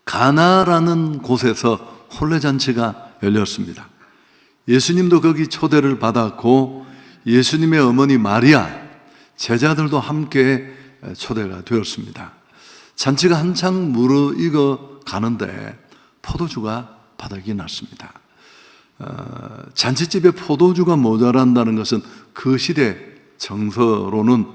가나라는 곳에서 혼례잔치가 열렸습니다. 예수님도 거기 초대를 받았고 예수님의 어머니 마리아, 제자들도 함께 초대가 되었습니다. 잔치가 한창 무르익어 가는데 포도주가 바닥이 났습니다. 잔치집에 포도주가 모자란다는 것은 그 시대 정서로는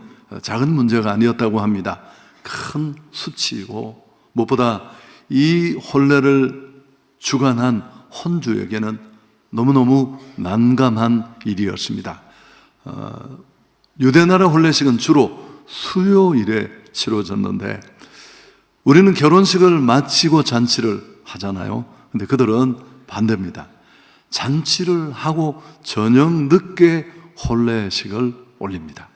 작은 문제가 아니었다고 합니다. 큰 수치이고 무엇보다 이 혼례를 주관한 혼주에게는 너무너무 난감한 일이었습니다. 유대나라 혼례식은 주로 수요일에 치러졌는데 우리는 결혼식을 마치고 잔치를 하잖아요. 근데 그들은 반대입니다. 잔치를 하고 저녁 늦게 혼례식을 올립니다.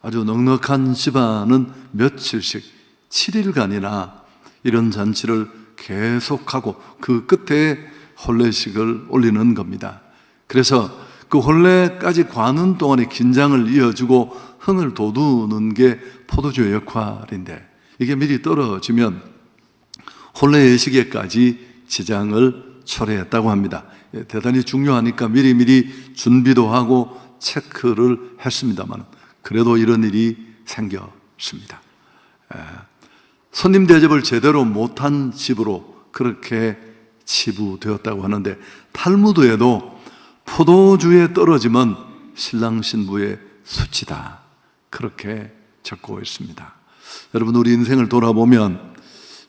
아주 넉넉한 집안은 며칠씩 7일간이나 이런 잔치를 계속하고 그 끝에 혼례식을 올리는 겁니다. 그래서 그 혼례까지 가는 동안에 긴장을 이어주고 흥을 돋우는 게 포도주의 역할인데 이게 미리 떨어지면 혼례 예식에까지 지장을 초래했다고 합니다. 대단히 중요하니까 미리미리 준비도 하고 체크를 했습니다만 그래도 이런 일이 생겼습니다. 손님 대접을 제대로 못한 집으로 그렇게 치부되었다고 하는데 탈무드에도 포도주에 떨어지면 신랑 신부의 수치다 그렇게 적고 있습니다. 여러분, 우리 인생을 돌아보면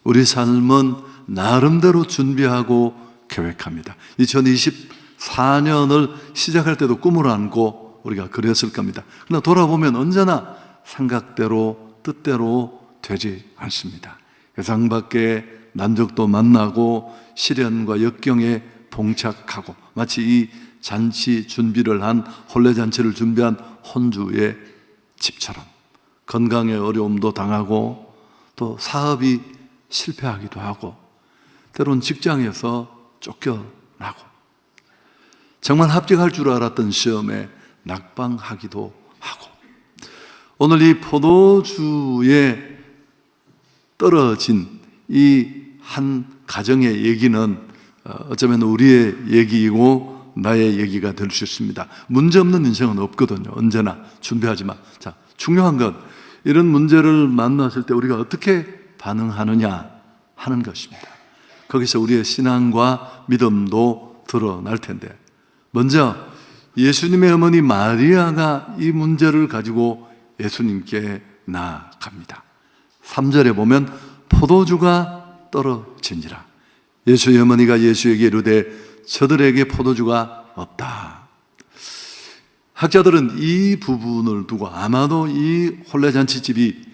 우리 삶은 나름대로 준비하고 계획합니다. 2024년을 시작할 때도 꿈을 안고 우리가 그랬을 겁니다. 그러나 돌아보면 언제나 생각대로 뜻대로 되지 않습니다. 예상 밖의 난적도 만나고 시련과 역경에 봉착하고 마치 이 잔치 준비를 한 혼례잔치를 준비한 혼주의 집처럼 건강에 어려움도 당하고 또 사업이 실패하기도 하고 때론 직장에서 쫓겨나고 정말 합격할 줄 알았던 시험에 낙방하기도 하고 오늘 이 포도주에 떨어진 이 한 가정의 얘기는 어쩌면 우리의 얘기이고 나의 얘기가 될 수 있습니다. 문제없는 인생은 없거든요. 언제나 준비하지만 자, 중요한 건 이런 문제를 만났을 때 우리가 어떻게 반응하느냐 하는 것입니다. 거기서 우리의 신앙과 믿음도 드러날 텐데 먼저 예수님의 어머니 마리아가 이 문제를 가지고 예수님께 나아갑니다. 3절에 보면 포도주가 떨어진지라 예수의 어머니가 예수에게 이르되 저들에게 포도주가 없다. 학자들은 이 부분을 두고 아마도 이 혼례잔치집이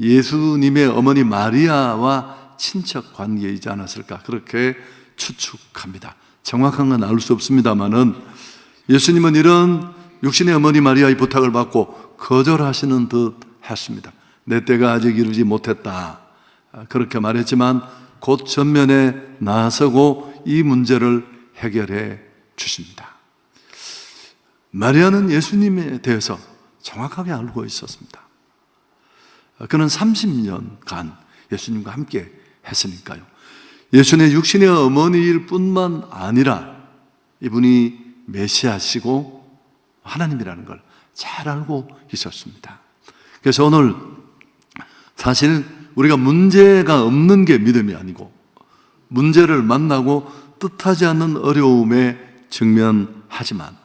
예수님의 어머니 마리아와 친척 관계이지 않았을까 그렇게 추측합니다. 정확한 건 알 수 없습니다만은 예수님은 이런 육신의 어머니 마리아의 부탁을 받고 거절하시는 듯 했습니다. 내 때가 아직 이르지 못했다 그렇게 말했지만 곧 전면에 나서고 이 문제를 해결해 주십니다. 마리아는 예수님에 대해서 정확하게 알고 있었습니다. 그는 30년간 예수님과 함께 했으니까요. 예수님의 육신의 어머니일 뿐만 아니라 이분이 메시아시고 하나님이라는 걸 잘 알고 있었습니다. 그래서 오늘 사실 우리가 문제가 없는 게 믿음이 아니고 문제를 만나고 뜻하지 않는 어려움에 직면하지만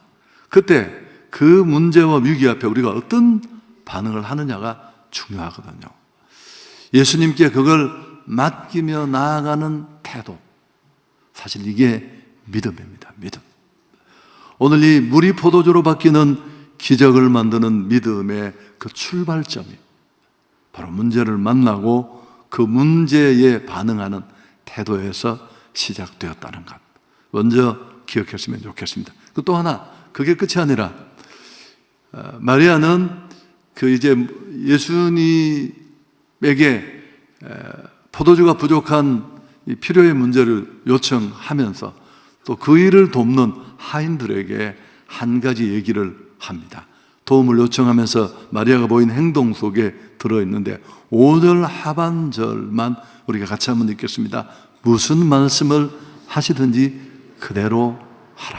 그때 그 문제와 위기 앞에 우리가 어떤 반응을 하느냐가 중요하거든요. 예수님께 그걸 맡기며 나아가는 태도, 사실 이게 믿음입니다. 믿음. 오늘 이 물이 포도주로 바뀌는 기적을 만드는 믿음의 그 출발점이 바로 문제를 만나고 그 문제에 반응하는 태도에서 시작되었다는 것 먼저 기억했으면 좋겠습니다. 또 하나, 그게 끝이 아니라 마리아는 그 이제 예수님에게 포도주가 부족한 필요의 문제를 요청하면서 또 그 일을 돕는 하인들에게 한 가지 얘기를 합니다. 도움을 요청하면서 마리아가 보인 행동 속에 들어있는데 5절 하반절만 우리가 같이 한번 읽겠습니다. 무슨 말씀을 하시든지 그대로 하라.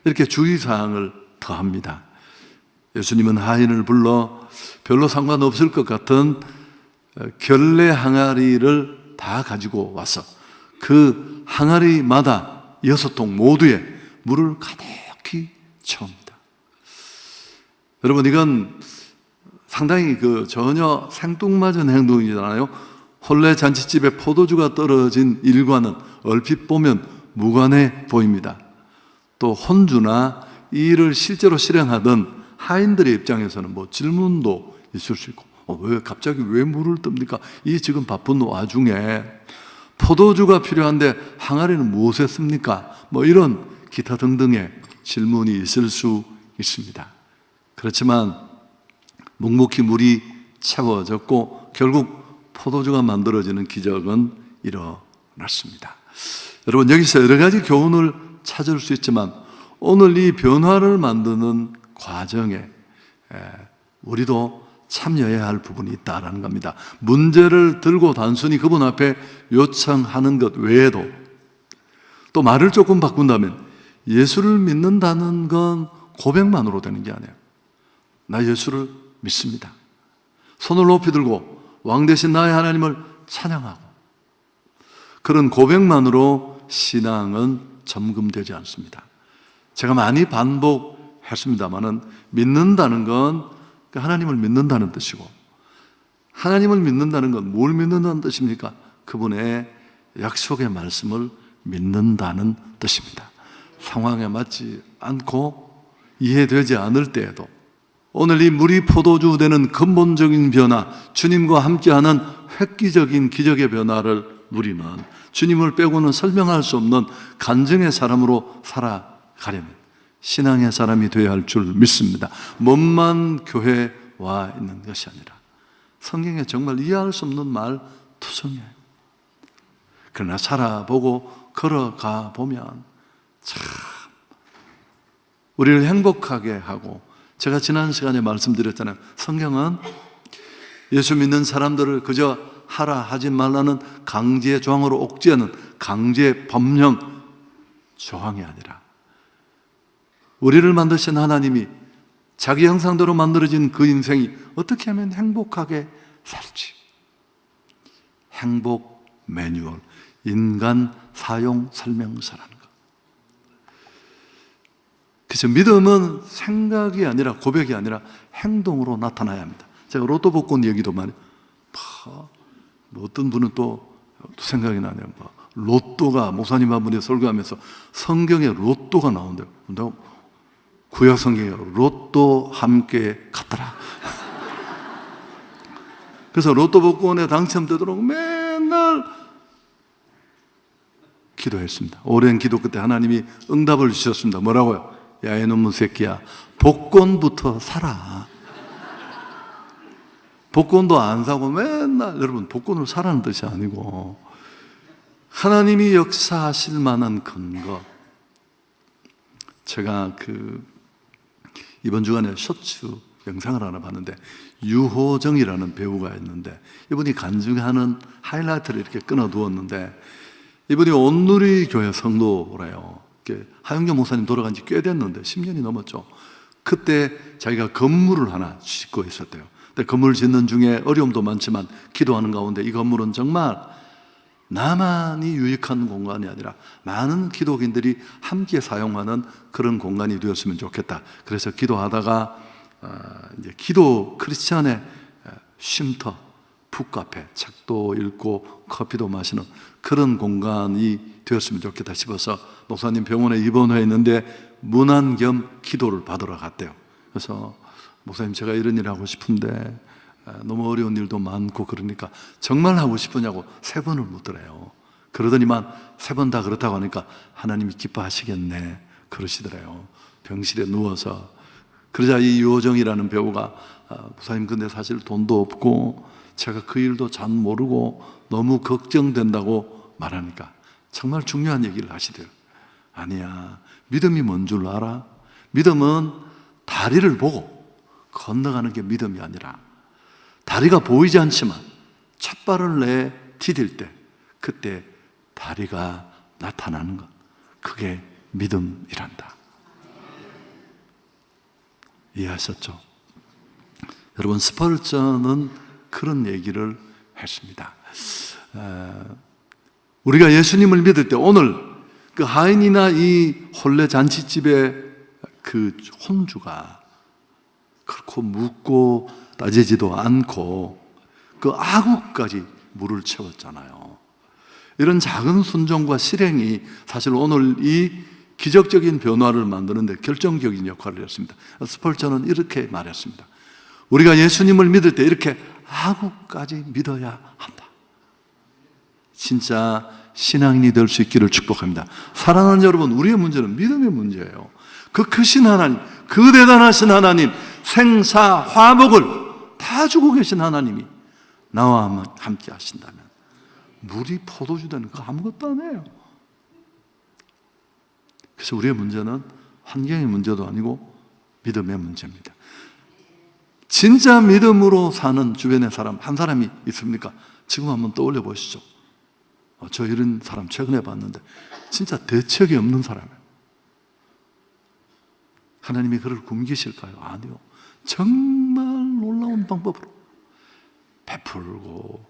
이렇게 주의사항을 더합니다. 예수님은 하인을 불러 별로 상관없을 것 같은 결례 항아리를 다 가지고 와서 그 항아리마다 6통 모두에 물을 가득히 채웁니다. 여러분, 이건 상당히 전혀 생뚱맞은 행동이잖아요. 혼례 잔치집에 포도주가 떨어진 일과는 얼핏 보면 무관해 보입니다. 또 혼주나 이 일을 실제로 실행하던 하인들의 입장에서는 질문도 있을 수 있고, 갑자기 왜 물을 뜹니까? 이 지금 바쁜 와중에 포도주가 필요한데 항아리는 무엇에 씁니까? 이런 기타 등등의 질문이 있을 수 있습니다. 그렇지만 묵묵히 물이 채워졌고 결국 포도주가 만들어지는 기적은 일어났습니다. 여러분, 여기서 여러 가지 교훈을 찾을 수 있지만 오늘 이 변화를 만드는 과정에 우리도 참여해야 할 부분이 있다는 겁니다. 문제를 들고 단순히 그분 앞에 요청하는 것 외에도, 또 말을 조금 바꾼다면 예수를 믿는다는 건 고백만으로 되는 게 아니에요. 나 예수를 믿습니다. 손을 높이 들고 왕 되신 나의 하나님을 찬양하고, 그런 고백만으로 신앙은 점검되지 않습니다. 제가 많이 반복했습니다마는 믿는다는 건 하나님을 믿는다는 뜻이고, 하나님을 믿는다는 건 뭘 믿는다는 뜻입니까? 그분의 약속의 말씀을 믿는다는 뜻입니다. 상황에 맞지 않고 이해되지 않을 때에도, 오늘 이 물이 포도주 되는 근본적인 변화, 주님과 함께하는 획기적인 기적의 변화를 누리는, 주님을 빼고는 설명할 수 없는 간증의 사람으로 살아가려면 신앙의 사람이 되어야 할 줄 믿습니다. 몸만 교회에 와 있는 것이 아니라 성경에 정말 이해할 수 없는 말 투성이에요. 그러나 살아보고 걸어가 보면 참 우리를 행복하게 하고, 제가 지난 시간에 말씀드렸잖아요. 성경은 예수 믿는 사람들을 그저 하라 하지 말라는 강제 조항으로 옥죄하는 강제 법령 조항이 아니라, 우리를 만드신 하나님이 자기 형상대로 만들어진 그 인생이 어떻게 하면 행복하게 살지, 행복 매뉴얼, 인간 사용 설명서라는 것. 그래서 믿음은 생각이 아니라, 고백이 아니라 행동으로 나타나야 합니다. 제가 로또 복권 얘기도 많이, 어떤 분은 또 생각이 나네요. 로또가, 목사님 한 분이 설교하면서 성경에 로또가 나온대요. 내가 구약 성경에 로또 함께 갔더라. 그래서 로또 복권에 당첨되도록 맨날 기도했습니다. 오랜 기도 끝에 하나님이 응답을 주셨습니다. 뭐라고요? 야, 이놈의 새끼야, 복권부터 사라. 복권도 안 사고 맨날, 여러분, 복권을 사라는 뜻이 아니고 하나님이 역사하실 만한 근거. 제가 이번 주간에 쇼츠 영상을 하나 봤는데, 유호정이라는 배우가 있는데, 이분이 간증하는 하이라이트를 이렇게 끊어두었는데, 이분이 온누리 교회 성도래요. 하영경 목사님 돌아간 지 꽤 됐는데 10년이 넘었죠. 그때 자기가 건물을 하나 짓고 있었대요. 근데 건물 짓는 중에 어려움도 많지만 기도하는 가운데 이 건물은 정말 나만이 유익한 공간이 아니라 많은 기독인들이 함께 사용하는 그런 공간이 되었으면 좋겠다. 그래서 기도하다가 이제 기도 크리스찬의 쉼터, 북카페, 책도 읽고 커피도 마시는 그런 공간이 되었으면 좋겠다 싶어서 목사님 병원에 입원해 있는데 문안 겸 기도를 받으러 갔대요. 그래서 목사님, 제가 이런 일 하고 싶은데 너무 어려운 일도 많고 그러니까 정말 하고 싶으냐고 3번을 묻더래요. 그러더니만 3번 다 그렇다고 하니까 하나님이 기뻐하시겠네 그러시더래요. 병실에 누워서. 그러자 이 유호정이라는 배우가 목사님, 근데 사실 돈도 없고 제가 그 일도 잘 모르고 너무 걱정된다고 말하니까 정말 중요한 얘기를 하시대요. 아니야, 믿음이 뭔 줄 알아? 믿음은 다리를 보고 건너가는 게 믿음이 아니라, 다리가 보이지 않지만 첫 발을 내디딜 때 그때 다리가 나타나는 것, 그게 믿음이란다. 이해하셨죠? 여러분, 스펄전은 그런 얘기를 했습니다. 우리가 예수님을 믿을 때 오늘 그 하인이나 이 혼례 잔치집의 그 혼주가 그렇고 묻고 따지지도 않고 그 아구까지 물을 채웠잖아요. 이런 작은 순종과 실행이 사실 오늘 이 기적적인 변화를 만드는데 결정적인 역할을 했습니다. 스펄전은 이렇게 말했습니다. 우리가 예수님을 믿을 때 이렇게 아구까지 믿어야 한다. 진짜 신앙인이 될 수 있기를 축복합니다. 사랑하는 여러분, 우리의 문제는 믿음의 문제예요. 그 크신 하나님, 그 대단하신 하나님, 생사, 화목을 다 주고 계신 하나님이 나와 함께 하신다면 물이 포도주 되는 거 아무것도 안 해요. 그래서 우리의 문제는 환경의 문제도 아니고 믿음의 문제입니다. 진짜 믿음으로 사는 주변의 사람 한 사람이 있습니까? 지금 한번 떠올려 보시죠. 저 이런 사람 최근에 봤는데 진짜 대책이 없는 사람이에요. 하나님이 그를 굶기실까요? 아니요. 정말 놀라운 방법으로 베풀고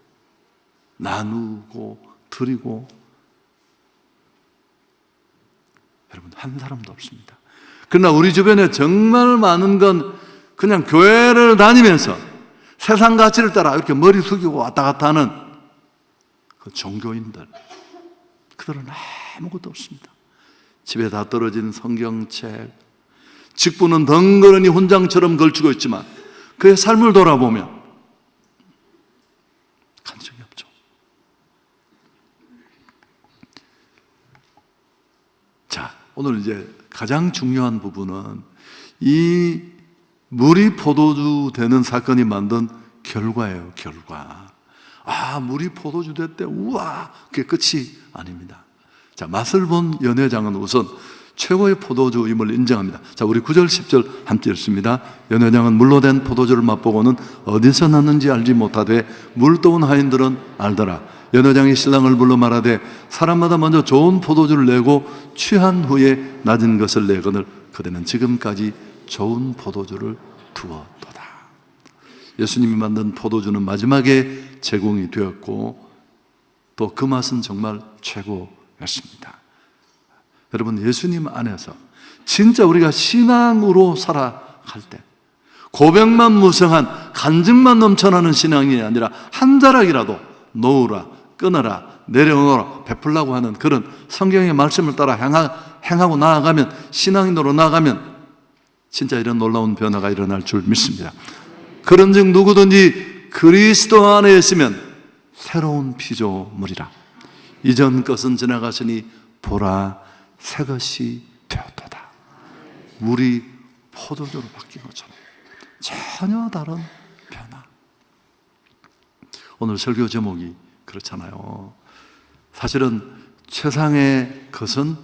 나누고 드리고, 여러분, 한 사람도 없습니다. 그러나 우리 주변에 정말 많은 건 그냥 교회를 다니면서 세상 가치를 따라 이렇게 머리 숙이고 왔다 갔다 하는 그 종교인들, 그들은 아무것도 없습니다. 집에 다 떨어진 성경책, 직분은 덩그러니 훈장처럼 걸치고 있지만 그의 삶을 돌아보면 간증이 없죠. 자, 오늘 이제 가장 중요한 부분은 이 물이 포도주 되는 사건이 만든 결과예요. 결과. 물이 포도주 됐대, 우와, 그게 끝이 아닙니다. 자, 맛을 본 연회장은 우선 최고의 포도주임을 인정합니다. 자, 우리 9절 10절 함께 읽습니다. 연회장은 물로 된 포도주를 맛보고는 어디서 났는지 알지 못하되 물떠온 하인들은 알더라. 연회장이 신랑을 불러 말하되 사람마다 먼저 좋은 포도주를 내고 취한 후에 낮은 것을 내거늘 그대는 지금까지 좋은 포도주를 두었도다. 예수님이 만든 포도주는 마지막에 제공이 되었고 또 그 맛은 정말 최고였습니다. 여러분, 예수님 안에서 진짜 우리가 신앙으로 살아갈 때 고백만 무성한 간증만 넘쳐나는 신앙이 아니라 한 자락이라도 놓으라, 끊어라, 내려놓으라, 베풀라고 하는 그런 성경의 말씀을 따라 행하고 나아가면, 신앙인으로 나아가면 진짜 이런 놀라운 변화가 일어날 줄 믿습니다. 그런즉 누구든지 그리스도 안에 있으면 새로운 피조물이라. 이전 것은 지나갔으니 보라, 새 것이 되었도다. 물이 포도주로 바뀐 것처럼 전혀 다른 변화. 오늘 설교 제목이 그렇잖아요. 사실은 최상의 것은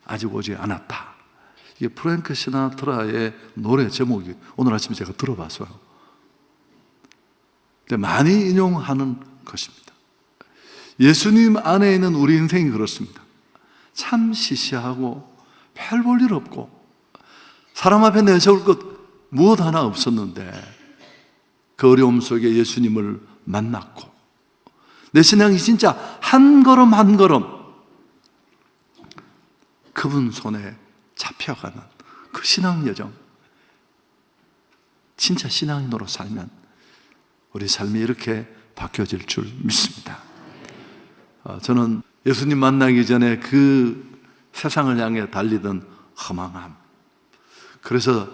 아직 오지 않았다. 이게 프랭크 시나트라의 노래 제목이 오늘 아침에 제가 들어봤어요. 근데 많이 인용하는 것입니다. 예수님 안에 있는 우리 인생이 그렇습니다. 참 시시하고 별 볼 일 없고 사람 앞에 내세울 것 무엇 하나 없었는데 그 어려움 속에 예수님을 만났고 내 신앙이 진짜 한 걸음 한 걸음 그분 손에 잡혀가는 그 신앙 여정, 진짜 신앙인으로 살면 우리 삶이 이렇게 바뀌어질 줄 믿습니다. 저는 예수님 만나기 전에 그 세상을 향해 달리던 허망함, 그래서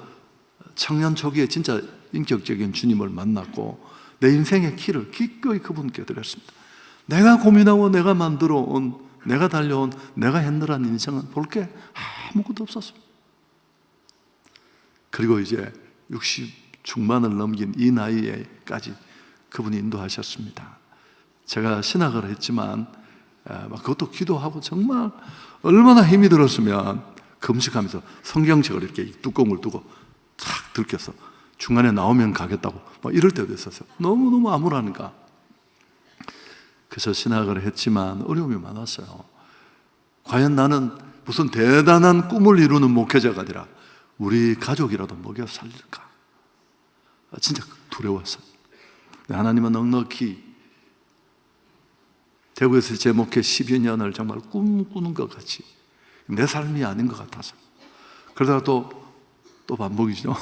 청년 초기에 진짜 인격적인 주님을 만났고 내 인생의 키를 기꺼이 그분께 드렸습니다. 내가 고민하고 내가 만들어 온, 내가 달려온, 내가 핸들한 인생은 볼 게 아무것도 없었습니다. 그리고 이제 60 중반을 넘긴 이 나이에까지 그분이 인도하셨습니다. 제가 신학을 했지만 그것도 기도하고 정말 얼마나 힘이 들었으면 금식하면서 성경책을 이렇게 뚜껑을 두고 탁 들켜서 중간에 나오면 가겠다고 막 이럴 때도 있었어요. 너무너무 암울하니까. 그래서 신학을 했지만 어려움이 많았어요. 과연 나는 무슨 대단한 꿈을 이루는 목회자가 아니라 우리 가족이라도 먹여 살릴까? 진짜 두려웠어요. 하나님은 넉넉히 대구에서 제 목회 12 년을 정말 꿈꾸는 것 같이, 내 삶이 아닌 것 같아서. 그러다가 또 반복이죠.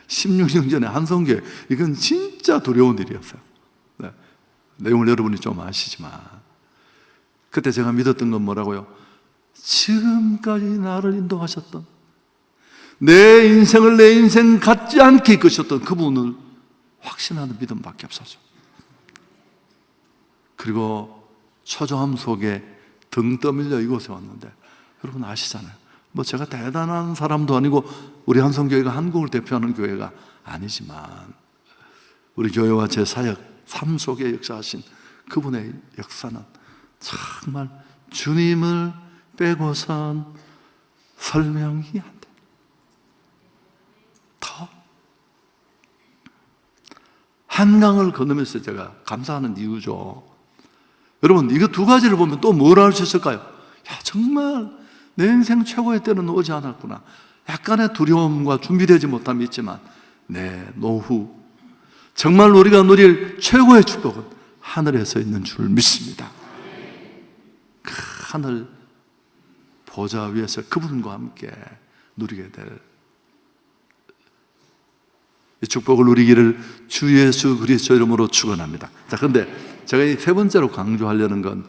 16년 전에 한성교회, 이건 진짜 두려운 일이었어요. 네. 내용을 여러분이 좀 아시지만 그때 제가 믿었던 건 뭐라고요? 지금까지 나를 인도하셨던, 내 인생을 내 인생 같지 않게 이끄셨던 그분을 확신하는 믿음밖에 없었죠. 그리고 초조함 속에 등 떠밀려 이곳에 왔는데, 여러분 아시잖아요. 뭐 제가 대단한 사람도 아니고 우리 한성교회가 한국을 대표하는 교회가 아니지만 우리 교회와 제 사역, 삶 속에 역사하신 그분의 역사는 정말 주님을 빼고선 설명이 안 돼. 더 한강을 건너면서 제가 감사하는 이유죠. 여러분, 이거 두 가지를 보면 또 뭘 알 수 있을까요? 야, 정말 내 인생 최고의 때는 오지 않았구나. 약간의 두려움과 준비되지 못함이 있지만 내 노후, 정말 우리가 누릴 최고의 축복은 하늘에서 있는 줄 믿습니다. 그 하늘 보좌 위에서 그분과 함께 누리게 될 이 축복을 누리기를 주 예수 그리스도 이름으로 축원합니다. 자, 그런데 제가 이 세 번째로 강조하려는 건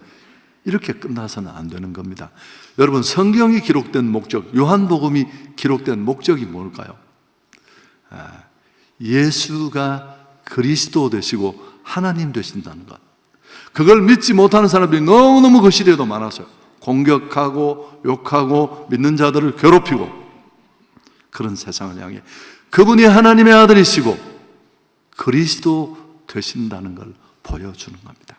이렇게 끝나서는 안 되는 겁니다. 여러분, 성경이 기록된 목적, 요한복음이 기록된 목적이 뭘까요? 예수가 그리스도 되시고 하나님 되신다는 것. 그걸 믿지 못하는 사람들이 너무너무 그 시대에도 많았어요. 공격하고 욕하고 믿는 자들을 괴롭히고, 그런 세상을 향해 그분이 하나님의 아들이시고 그리스도 되신다는 걸 보여주는 겁니다.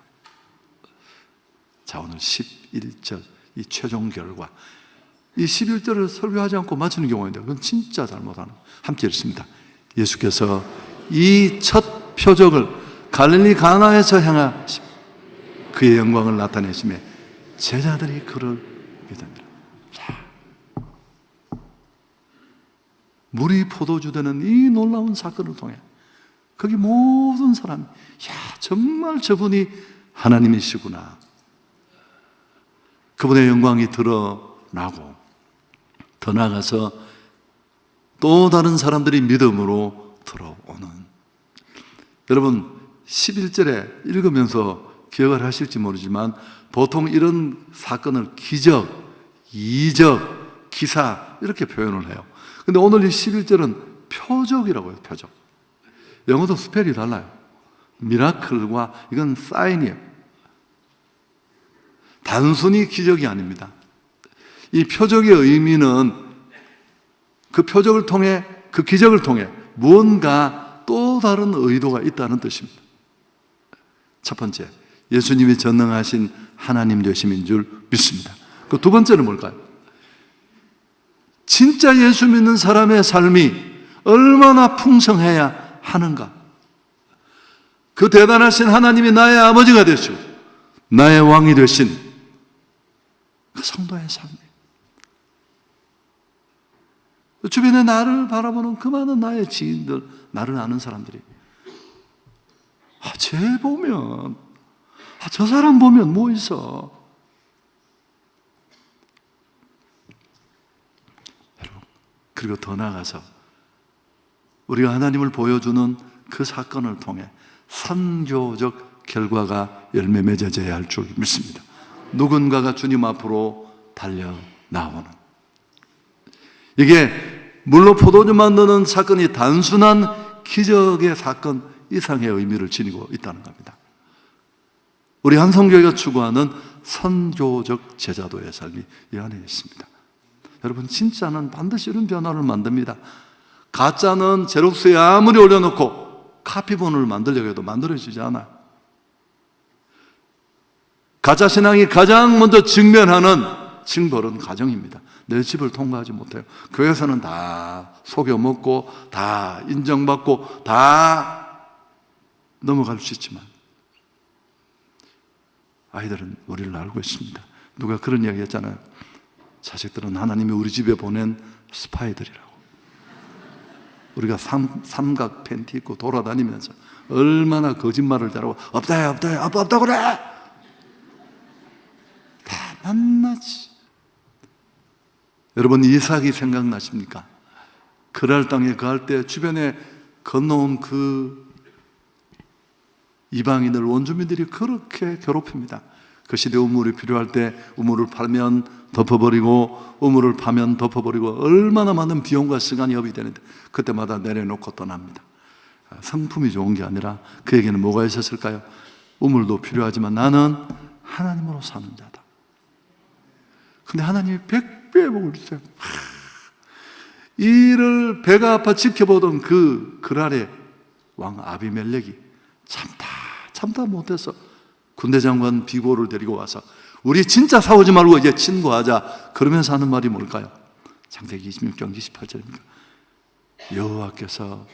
자, 오늘 11절 이 최종 결과, 이 11절을 설교하지 않고 마치는 경우가 있는데 그건 진짜 잘못하는, 함께 읽습니다. 예수께서 이 첫 표적을 갈릴리 가나에서 행하시고 그의 영광을 나타내시매 제자들이 그를 믿습니다. 물이 포도주 되는 이 놀라운 사건을 통해 거기 모든 사람이, 야, 정말 저분이 하나님이시구나, 그분의 영광이 드러나고, 더 나아가서 또 다른 사람들이 믿음으로 들어오는. 여러분, 11절에 읽으면서 기억을 하실지 모르지만 보통 이런 사건을 기적, 이적, 기사 이렇게 표현을 해요. 근데 오늘 이 11절은 표적이라고 해요. 표적. 영어도 스펠이 달라요. 미라클과 이건 사인이에요. 단순히 기적이 아닙니다. 이 표적의 의미는 그 표적을 통해, 그 기적을 통해 무언가 또 다른 의도가 있다는 뜻입니다. 첫 번째, 예수님이 전능하신 하나님 되심인 줄 믿습니다. 그 두 번째는 뭘까요? 진짜 예수 믿는 사람의 삶이 얼마나 풍성해야 하는가. 그 대단하신 하나님이 나의 아버지가 되시고 나의 왕이 되신 그 성도의 삶이, 주변에 나를 바라보는 그 많은 나의 지인들, 나를 아는 사람들이, 쟤 보면, 저 사람 보면 뭐 있어. 여러분, 그리고 더 나아가서 우리가 하나님을 보여주는 그 사건을 통해 선교적 결과가 열매 맺어져야 할 줄 믿습니다. 누군가가 주님 앞으로 달려 나오는, 이게 물로 포도주 만드는 사건이 단순한 기적의 사건 이상의 의미를 지니고 있다는 겁니다. 우리 한성교회가 추구하는 선교적 제자도의 삶이 이 안에 있습니다. 여러분, 진짜는 반드시 이런 변화를 만듭니다. 가짜는 제록스에 아무리 올려놓고 카피본을 만들려고 해도 만들어지지 않아요. 가짜 신앙이 가장 먼저 직면하는 징벌은 가정입니다. 내 집을 통과하지 못해요. 교회에서는 다 속여먹고 다 인정받고 다 넘어갈 수 있지만 아이들은 우리를 알고 있습니다. 누가 그런 이야기 했잖아요. 자식들은 하나님이 우리 집에 보낸 스파이들이라고. 우리가 삼각 팬티 입고 돌아다니면서 얼마나 거짓말을 잘하고 없다 없다 그래 다 낱낱이. 여러분, 이삭이 생각나십니까? 그랄 땅에 거할 때 주변에 건너온 그 이방인들, 원주민들이 그렇게 괴롭힙니다. 그 시대 우물이 필요할 때 우물을 파면 덮어버리고 우물을 파면 덮어버리고 얼마나 많은 비용과 시간이 허비되는데 그때마다 내려놓고 떠납니다. 성품이 좋은 게 아니라 그에게는 뭐가 있었을까요? 우물도 필요하지만 나는 하나님으로 사는 자다. 근데 하나님이 100배의 복을 주세요. 이를 배가 아파 지켜보던 그 그랄의 왕 아비멜렉이 참다 못해서 군대 장관 비고를 데리고 와서 우리 진짜 싸우지 말고 이제 친구하자. 그러면서 하는 말이 뭘까요? 창세기 26장 28절입니다. 여호와께서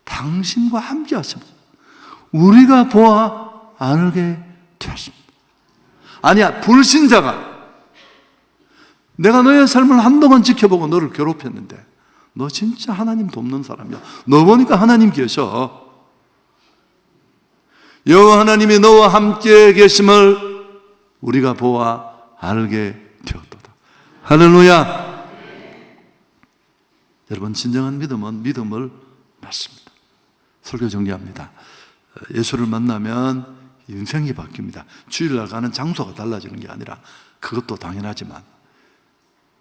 당신과 함께 하시고 우리가 보아 알게 되었습니다. 아니야, 불신자가 내가 너의 삶을 한동안 지켜보고 너를 괴롭혔는데 너 진짜 하나님 돕는 사람이야. 너 보니까 하나님 계셔. 여호와 하나님이 너와 함께 계심을 우리가 보아 알게 되었도다. 할렐루야. 여러분, 진정한 믿음은 믿음을 낳습니다. 설교 정리합니다. 예수를 만나면 인생이 바뀝니다. 주일날 가는 장소가 달라지는 게 아니라, 그것도 당연하지만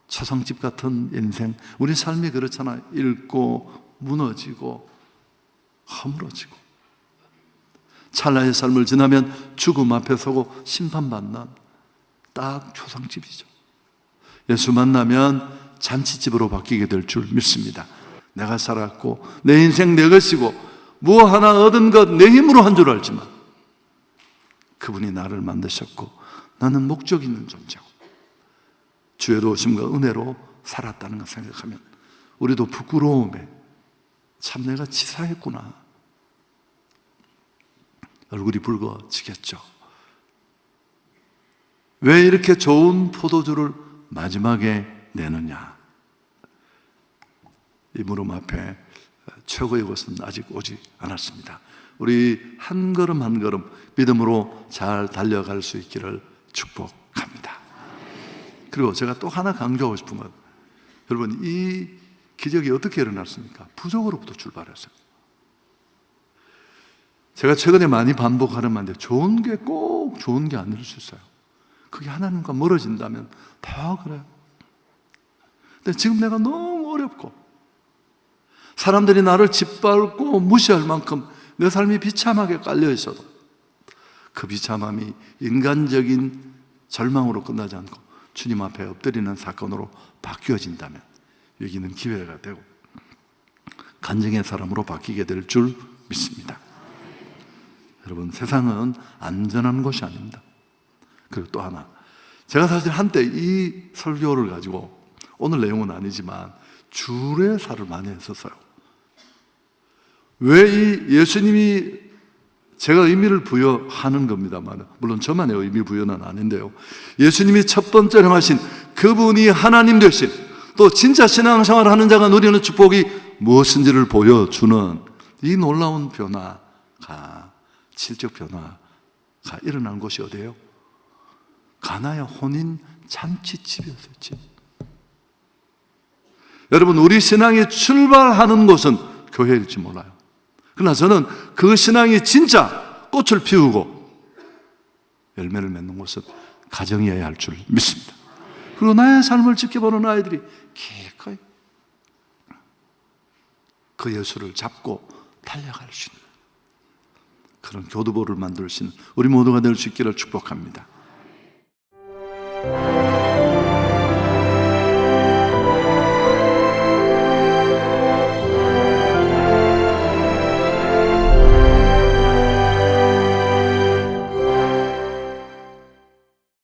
초상집 같은 인생, 우리 삶이 그렇잖아요. 잃고 무너지고 허물어지고 찰나의 삶을 지나면 죽음 앞에 서고 심판받는 딱 초상집이죠. 예수 만나면 잔치집으로 바뀌게 될 줄 믿습니다. 내가 살았고 내 인생 내 것이고 뭐 하나 얻은 것 내 힘으로 한 줄 알지만 그분이 나를 만드셨고 나는 목적 있는 존재고 주의 도우심과 은혜로 살았다는 걸 생각하면 우리도 부끄러움에 참 내가 치사했구나, 얼굴이 붉어지겠죠. 왜 이렇게 좋은 포도주를 마지막에 내느냐? 이 무릎 앞에 최고의 것은 아직 오지 않았습니다. 우리 한 걸음 한 걸음 믿음으로 잘 달려갈 수 있기를 축복합니다. 그리고 제가 또 하나 강조하고 싶은 건, 여러분, 이 기적이 어떻게 일어났습니까? 부족으로부터 출발했어요. 제가 최근에 많이 반복하는 말인데, 좋은 게 꼭 좋은 게 아닐 수 있어요. 그게 하나님과 멀어진다면 다 그래요. 근데 지금 내가 너무 어렵고 사람들이 나를 짓밟고 무시할 만큼 내 삶이 비참하게 깔려 있어도 그 비참함이 인간적인 절망으로 끝나지 않고 주님 앞에 엎드리는 사건으로 바뀌어진다면 여기는 기회가 되고 간증의 사람으로 바뀌게 될 줄 믿습니다. 여러분, 세상은 안전한 곳이 아닙니다. 그리고 또 하나, 제가 사실 한때 이 설교를 가지고, 오늘 내용은 아니지만 주례사를 많이 했었어요. 왜 이 예수님이, 제가 의미를 부여하는 겁니다만, 물론 저만의 의미 부여는 아닌데요, 예수님이 첫 번째로 하신 그분이 하나님 되신, 또 진짜 신앙생활을 하는 자가 누리는 축복이 무엇인지를 보여주는 이 놀라운 변화가, 질적 변화가 일어난 곳이 어디예요? 가나의 혼인 잔치집이었어요. 집. 여러분, 우리 신앙이 출발하는 곳은 교회일지 몰라요. 그러나 저는 그 신앙이 진짜 꽃을 피우고 열매를 맺는 곳은 가정이어야 할 줄 믿습니다. 그리고 나의 삶을 지켜보는 아이들이 기꺼이 그 예수를 잡고 달려갈 수 있는 그런 교두보를 만들 수 있는 우리 모두가 될 수 있기를 축복합니다.